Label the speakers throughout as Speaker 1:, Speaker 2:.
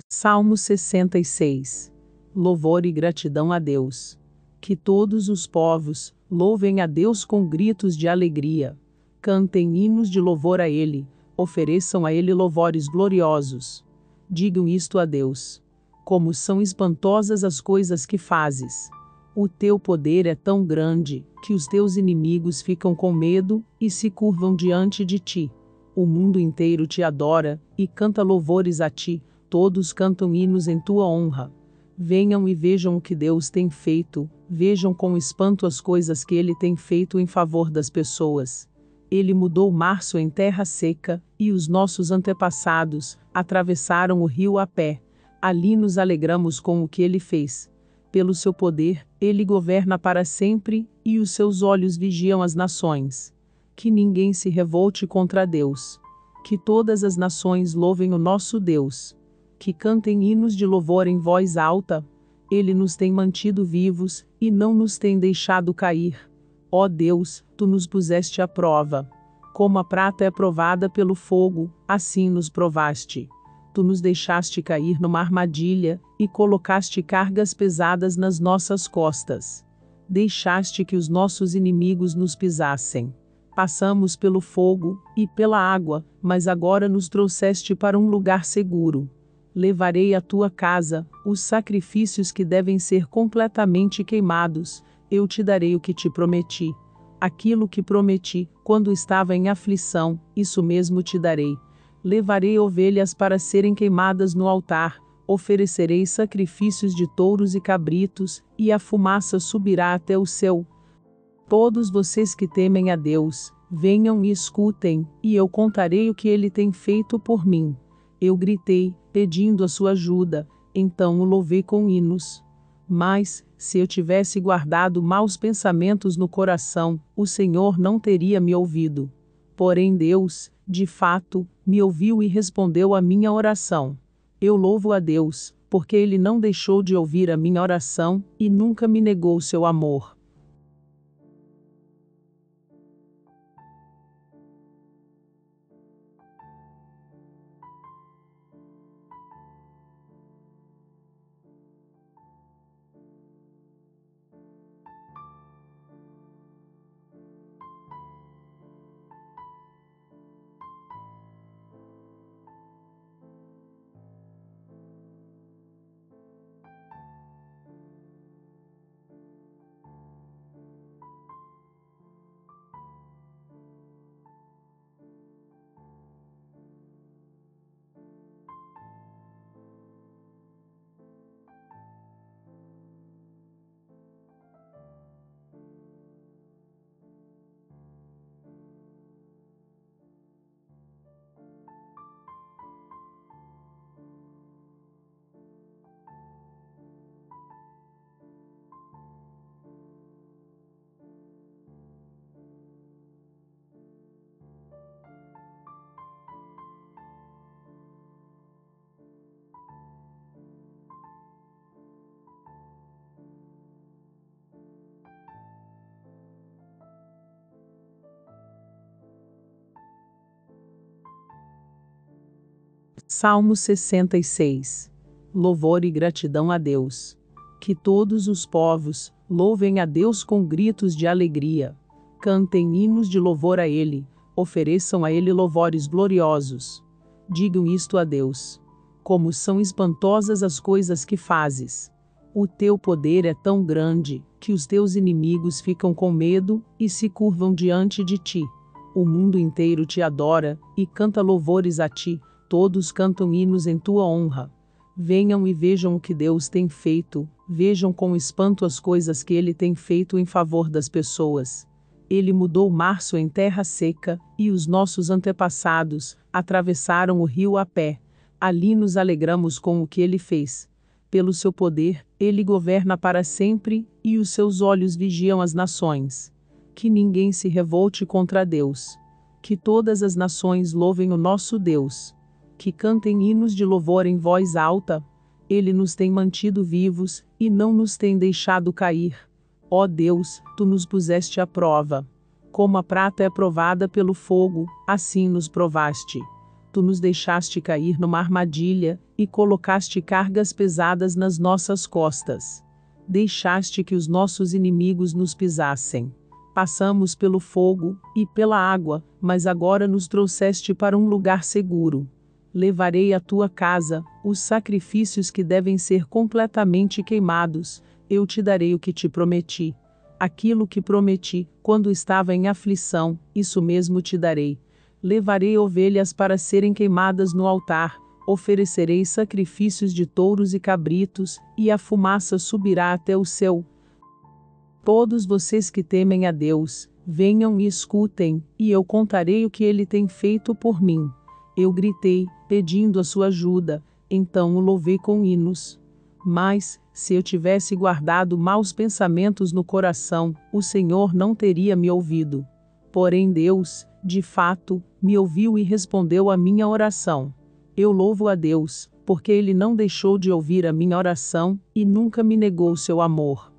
Speaker 1: Salmo 66. Louvor e gratidão a Deus. Que todos os povos louvem a Deus com gritos de alegria. Cantem hinos de louvor a Ele, ofereçam a Ele louvores gloriosos. Digam isto a Deus. Como são espantosas as coisas que fazes! O teu poder é tão grande, que os teus inimigos ficam com medo e se curvam diante de ti. O mundo inteiro te adora e canta louvores a ti, todos cantam hinos em tua honra. Venham e vejam o que Deus tem feito, vejam com espanto as coisas que Ele tem feito em favor das pessoas. Ele mudou março em terra seca, e os nossos antepassados atravessaram o rio a pé. Ali nos alegramos com o que Ele fez. Pelo seu poder, Ele governa para sempre, e os seus olhos vigiam as nações. Que ninguém se revolte contra Deus. Que todas as nações louvem o nosso Deus. Que cantem hinos de louvor em voz alta. Ele nos tem mantido vivos, e não nos tem deixado cair. Ó Deus, Tu nos puseste à prova. Como a prata é provada pelo fogo, assim nos provaste. Tu nos deixaste cair numa armadilha, e colocaste cargas pesadas nas nossas costas. Deixaste que os nossos inimigos nos pisassem. Passamos pelo fogo e pela água, mas agora nos trouxeste para um lugar seguro. Levarei à tua casa os sacrifícios que devem ser completamente queimados. Eu te darei o que te prometi. Aquilo que prometi, quando estava em aflição, isso mesmo te darei. Levarei ovelhas para serem queimadas no altar, oferecerei sacrifícios de touros e cabritos, e a fumaça subirá até o céu. Todos vocês que temem a Deus, venham e escutem, e eu contarei o que Ele tem feito por mim. Eu gritei, pedindo a sua ajuda, então o louvei com hinos. Mas, se eu tivesse guardado maus pensamentos no coração, o Senhor não teria me ouvido. Porém Deus, de fato, me ouviu e respondeu à minha oração. Eu louvo a Deus, porque Ele não deixou de ouvir a minha oração, e nunca me negou seu amor. Salmo 66. Louvor e gratidão a Deus. Que todos os povos louvem a Deus com gritos de alegria. Cantem hinos de louvor a Ele, ofereçam a Ele louvores gloriosos. Digam isto a Deus. Como são espantosas as coisas que fazes! O teu poder é tão grande, que os teus inimigos ficam com medo e se curvam diante de ti. O mundo inteiro te adora e canta louvores a ti. Todos cantam hinos em tua honra. Venham e vejam o que Deus tem feito, vejam com espanto as coisas que Ele tem feito em favor das pessoas. Ele mudou março em terra seca, e os nossos antepassados atravessaram o rio a pé. Ali nos alegramos com o que Ele fez. Pelo seu poder, Ele governa para sempre, e os seus olhos vigiam as nações. Que ninguém se revolte contra Deus. Que todas as nações louvem o nosso Deus. Que cantem hinos de louvor em voz alta. Ele nos tem mantido vivos, e não nos tem deixado cair. Ó Deus, Tu nos puseste à prova. Como a prata é provada pelo fogo, assim nos provaste. Tu nos deixaste cair numa armadilha, e colocaste cargas pesadas nas nossas costas. Deixaste que os nossos inimigos nos pisassem. Passamos pelo fogo e pela água, mas agora nos trouxeste para um lugar seguro. Levarei à tua casa os sacrifícios que devem ser completamente queimados. Eu te darei o que te prometi. Aquilo que prometi, quando estava em aflição, isso mesmo te darei. Levarei ovelhas para serem queimadas no altar, oferecerei sacrifícios de touros e cabritos, e a fumaça subirá até o céu. Todos vocês que temem a Deus, venham e escutem, e eu contarei o que ele tem feito por mim. Eu gritei, pedindo a sua ajuda, então o louvei com hinos. Mas, se eu tivesse guardado maus pensamentos no coração, o Senhor não teria me ouvido. Porém Deus, de fato, me ouviu e respondeu à minha oração. Eu louvo a Deus, porque Ele não deixou de ouvir a minha oração, e nunca me negou seu amor.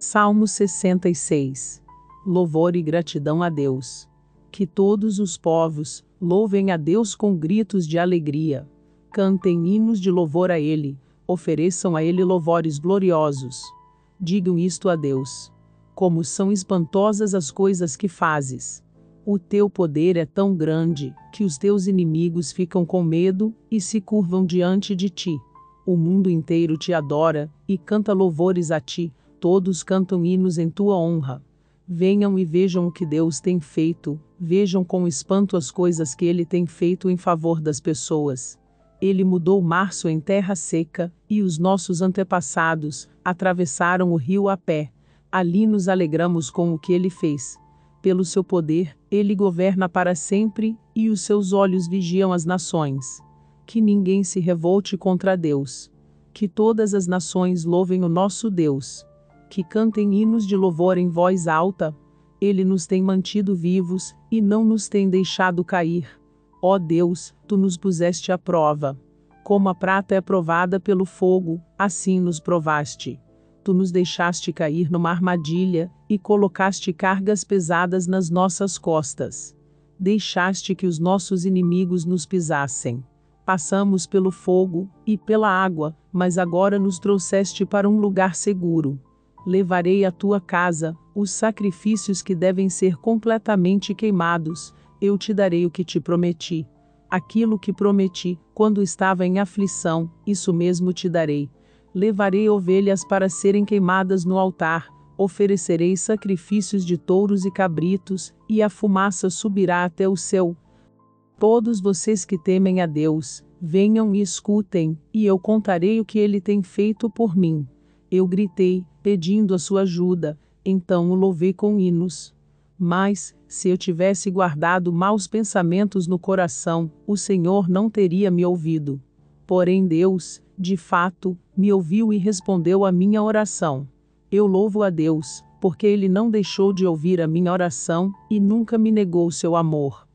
Speaker 1: Salmo 66. Louvor e gratidão a Deus. Que todos os povos louvem a Deus com gritos de alegria. Cantem hinos de louvor a Ele, ofereçam a Ele louvores gloriosos. Digam isto a Deus. Como são espantosas as coisas que fazes. O teu poder é tão grande, que os teus inimigos ficam com medo, e se curvam diante de ti. O mundo inteiro te adora, e canta louvores a ti. Todos cantam hinos em tua honra. Venham e vejam o que Deus tem feito, vejam com espanto as coisas que Ele tem feito em favor das pessoas. Ele mudou março em terra seca, e os nossos antepassados atravessaram o rio a pé. Ali nos alegramos com o que Ele fez. Pelo seu poder, Ele governa para sempre, e os seus olhos vigiam as nações. Que ninguém se revolte contra Deus. Que todas as nações louvem o nosso Deus. Que cantem hinos de louvor em voz alta. Ele nos tem mantido vivos, e não nos tem deixado cair. Ó Deus, Tu nos puseste à prova. Como a prata é provada pelo fogo, assim nos provaste. Tu nos deixaste cair numa armadilha, e colocaste cargas pesadas nas nossas costas. Deixaste que os nossos inimigos nos pisassem. Passamos pelo fogo e pela água, mas agora nos trouxeste para um lugar seguro. Levarei à tua casa os sacrifícios que devem ser completamente queimados. Eu te darei o que te prometi. Aquilo que prometi, quando estava em aflição, isso mesmo te darei. Levarei ovelhas para serem queimadas no altar, oferecerei sacrifícios de touros e cabritos, e a fumaça subirá até o céu. Todos vocês que temem a Deus, venham e escutem, e eu contarei o que Ele tem feito por mim. Eu gritei, pedindo a sua ajuda, então o louvei com hinos. Mas, se eu tivesse guardado maus pensamentos no coração, o Senhor não teria me ouvido. Porém Deus, de fato, me ouviu e respondeu à minha oração. Eu louvo a Deus, porque Ele não deixou de ouvir a minha oração, e nunca me negou seu amor.